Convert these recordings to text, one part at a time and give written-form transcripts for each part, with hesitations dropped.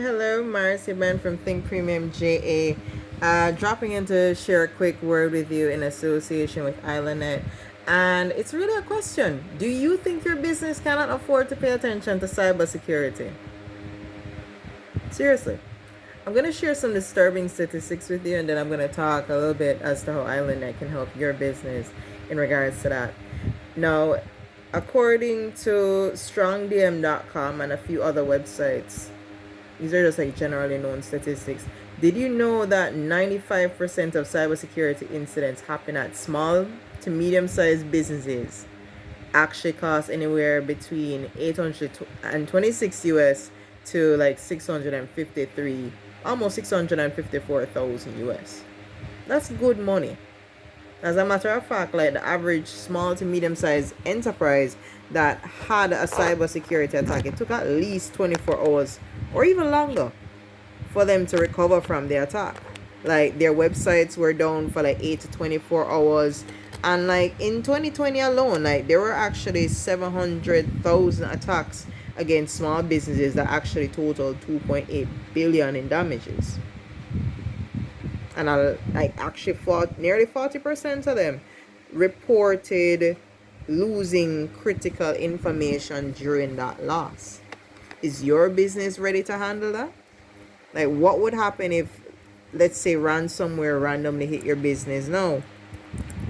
hello. Marcy Ben from Think Premium JA. Dropping in to share a quick word with you in association with IslandNet. And it's really a question. Do you think your business cannot afford to pay attention to cybersecurity? Seriously. I'm going to share some disturbing statistics with you, and then I'm going to talk a little bit as to how IslandNet can help your business in regards to that. Now, according to strongdm.com and a few other websites, these are just like generally known statistics. Did you know that 95% of cybersecurity incidents happen at small to medium-sized businesses? Actually cost anywhere between 826 US to like 653, almost 654,000 US. That's good money. As a matter of fact, like the average small to medium-sized enterprise that had a cybersecurity attack, it took at least 24 hours or even longer for them to recover from the attack. Like their websites were down for like 8 to 24 hours. And like in 2020 alone, like there were actually 700,000 attacks against small businesses that actually totaled 2.8 billion in damages. And actually nearly 40% of them reported losing critical information during that loss. Is your business ready to handle that? Like, what would happen if, let's say, ransomware randomly hit your business now?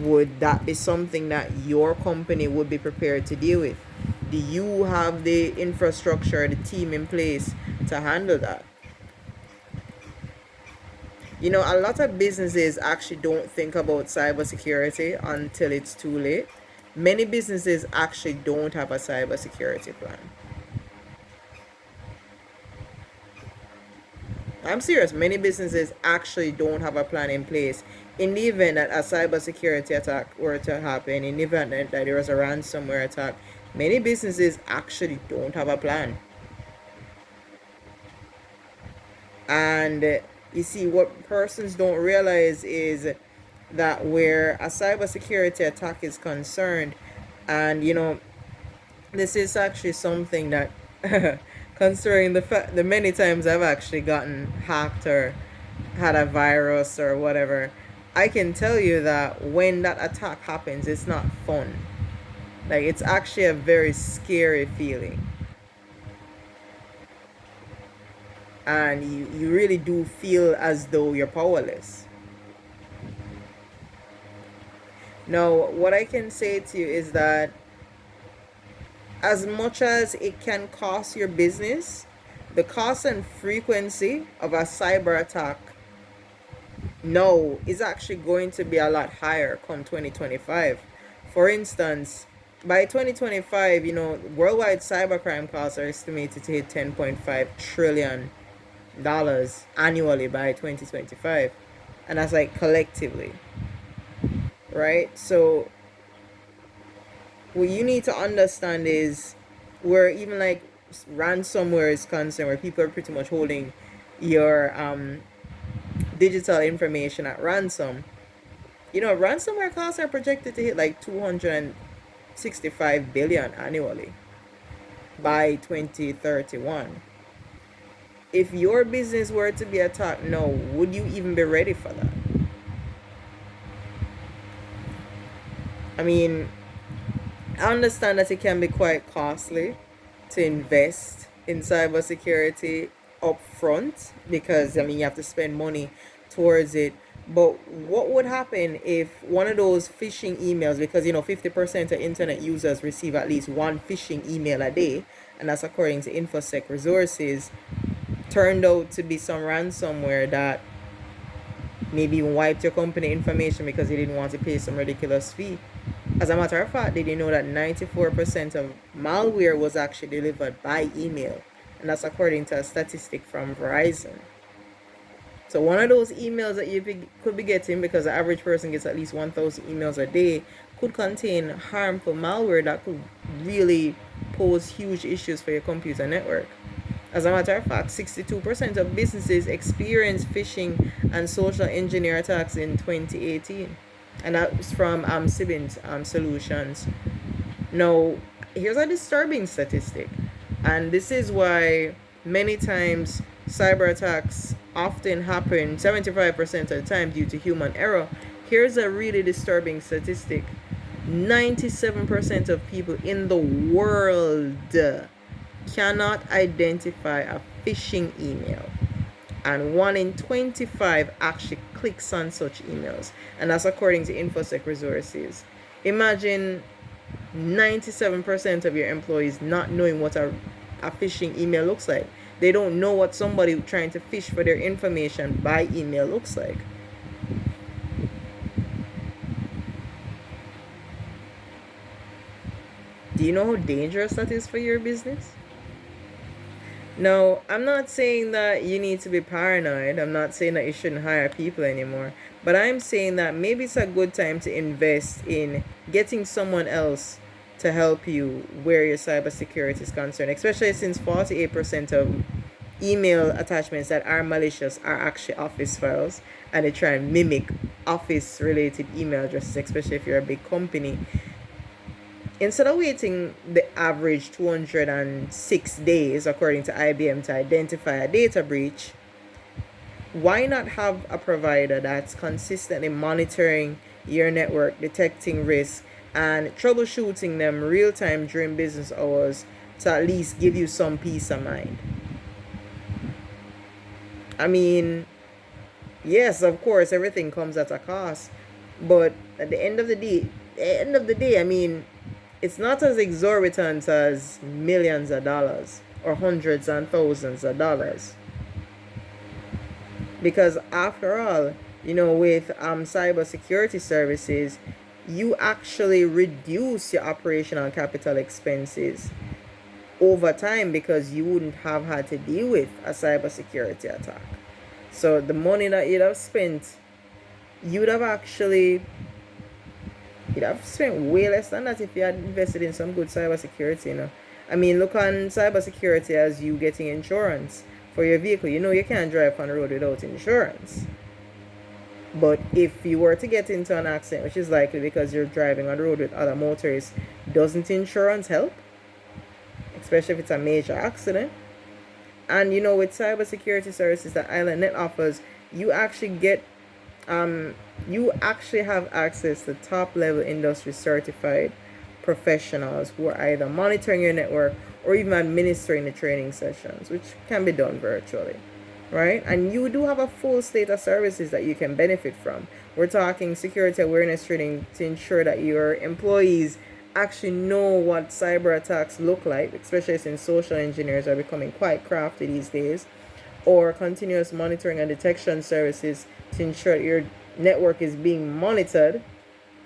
Would that be something that your company would be prepared to deal with? Do you have the infrastructure, the team in place to handle that? You know, a lot of businesses actually don't think about cybersecurity until it's too late. Many businesses actually don't have a cybersecurity plan. I'm serious. Many businesses actually don't have a plan in place. In the event that a cybersecurity attack were to happen, in the event that there was a ransomware attack, many businesses actually don't have a plan. And you see, what persons don't realize is that where a cybersecurity attack is concerned, and you know, this is actually something that, considering the many times I've actually gotten hacked or had a virus or whatever, I can tell you that when that attack happens, it's not fun. Like, it's actually a very scary feeling. And you really do feel as though you're powerless. Now, what I can say to you is that as much as it can cost your business, the cost and frequency of a cyber attack is actually going to be a lot higher come 2025. For instance, by 2025, you know, worldwide cybercrime costs are estimated to hit $10.5 trillion annually by 2025. And that's like collectively, right? So what you need to understand is where even like ransomware is concerned, where people are pretty much holding your digital information at ransom. You know, ransomware costs are projected to hit like 265 billion annually by 2031. If your business were to be attacked now, would you even be ready for that? I mean, I understand that it can be quite costly to invest in cybersecurity up front because, I mean, you have to spend money towards it. But what would happen if one of those phishing emails, because, you know, 50% of internet users receive at least one phishing email a day, and that's according to InfoSec resources, turned out to be some ransomware that maybe even wiped your company information because you didn't want to pay some ridiculous fee. As a matter of fact, did you know that 94% of malware was actually delivered by email? And that's according to a statistic from Verizon. So one of those emails that you could be getting, because the average person gets at least 1,000 emails a day, could contain harmful malware that could really pose huge issues for your computer network. As a matter of fact, 62% of businesses experienced phishing and social engineer attacks in 2018. And that was from Sibbins Solutions. Now, here's a disturbing statistic. And this is why many times cyber attacks often happen 75% of the time due to human error. Here's a really disturbing statistic: 97% of people in the world cannot identify a phishing email, and 1 in 25 actually clicks on such emails. And that's according to InfoSec resources. Imagine 97% of your employees not knowing what a phishing email looks like. They don't know what somebody trying to fish for their information by email looks like. Do you know how dangerous that is for your business? No, I'm not saying that you need to be paranoid. I'm not saying that you shouldn't hire people anymore. But I'm saying that maybe it's a good time to invest in getting someone else to help you where your cybersecurity is concerned, especially since 48% of email attachments that are malicious are actually office files, and they try and mimic office related email addresses, especially if you're a big company. Instead of waiting the average 206 days, according to IBM, to identify a data breach, why not have a provider that's consistently monitoring your network, detecting risks, and troubleshooting them real time during business hours to at least give you some peace of mind? I mean, yes, of course, everything comes at a cost, but at the end of the day, I mean, it's not as exorbitant as millions of dollars or hundreds and thousands of dollars. Because after all, with cybersecurity services, you actually reduce your operational capital expenses over time because you wouldn't have had to deal with a cybersecurity attack. So the money that you'd have spent, you'd have actually you'd have spent way less than that if you had invested in some good cybersecurity. I mean, look on cybersecurity as you getting insurance for your vehicle. You can't drive on the road without insurance. But if you were to get into an accident, which is likely because you're driving on the road with other motorists, doesn't insurance help? Especially if it's a major accident. And with cybersecurity services that IslandNet offers, you actually get you actually have access to top level industry certified professionals who are either monitoring your network or even administering the training sessions, which can be done virtually, right? And you do have a full slate of services that you can benefit from. We're talking security awareness training to ensure that your employees actually know what cyber attacks look like, especially since social engineers are becoming quite crafty these days, or continuous monitoring and detection services to ensure your network is being monitored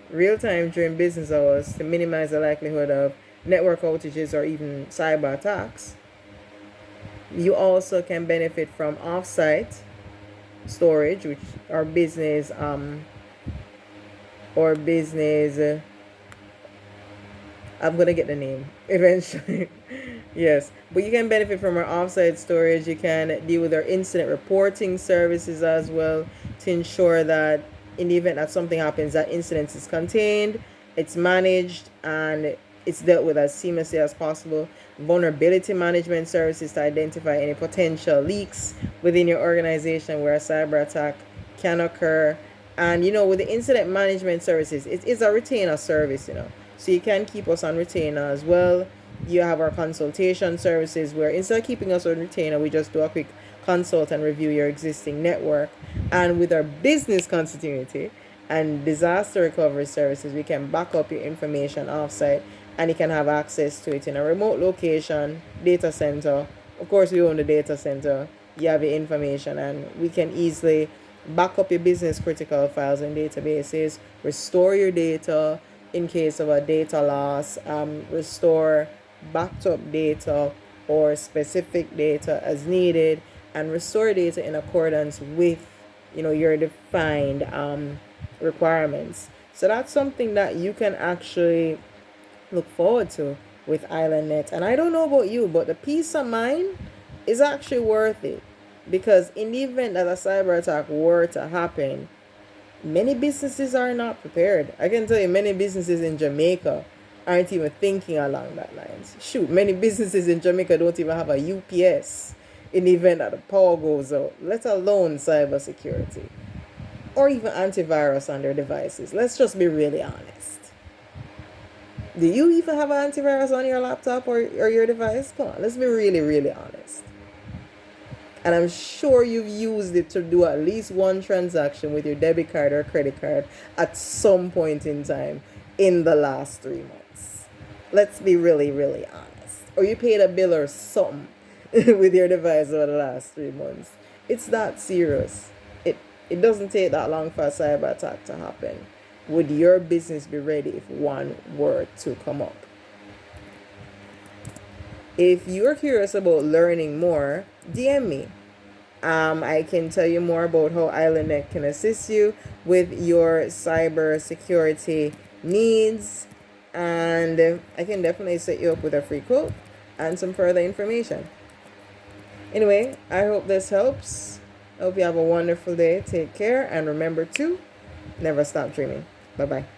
real time during business hours to minimize the likelihood of network outages or even cyber attacks. You also can benefit from offsite storage, which are business or business I'm gonna get the name eventually. Yes, but you can benefit from our offsite storage. You can deal with our incident reporting services as well to ensure that in the event that something happens, that incident is contained, it's managed, and it's dealt with as seamlessly as possible. Vulnerability management services to identify any potential leaks within your organization where a cyber attack can occur. And with the incident management services, it is a retainer service. So you can keep us on retainer as well. You have our consultation services where instead of keeping us on retainer, we just do a quick consult and review your existing network. And with our business continuity and disaster recovery services, we can back up your information offsite and you can have access to it in a remote location, data center. Of course, we own the data center. You have your information, and we can easily back up your business critical files and databases, restore your data in case of a data loss, restore backed up data or specific data as needed, and restore data in accordance with your defined requirements. So that's something that you can actually look forward to with IslandNet. And I don't know about you, but the peace of mind is actually worth it, because in the event that a cyber attack were to happen, many businesses are not prepared. I can tell you, many businesses in Jamaica aren't even thinking along that lines. Shoot, many businesses in Jamaica don't even have a UPS. in the event that the power goes out, let alone cybersecurity or even antivirus on their devices. Let's just be really honest. Do you even have an antivirus on your laptop or your device? Come on, let's be really, really honest. And I'm sure you've used it to do at least one transaction with your debit card or credit card at some point in time in the last 3 months. Let's be really, really honest. Or you paid a bill or something with your device over the last 3 months. It's that serious. It doesn't take that long for a cyber attack to happen. Would your business be ready if one were to come up? If you're curious about learning more, DM me. I can tell you more about how IslandNet can assist you with your cyber security needs, and I can definitely set you up with a free quote and some further information. Anyway, I hope this helps. I hope you have a wonderful day. Take care, and remember to never stop dreaming. Bye bye.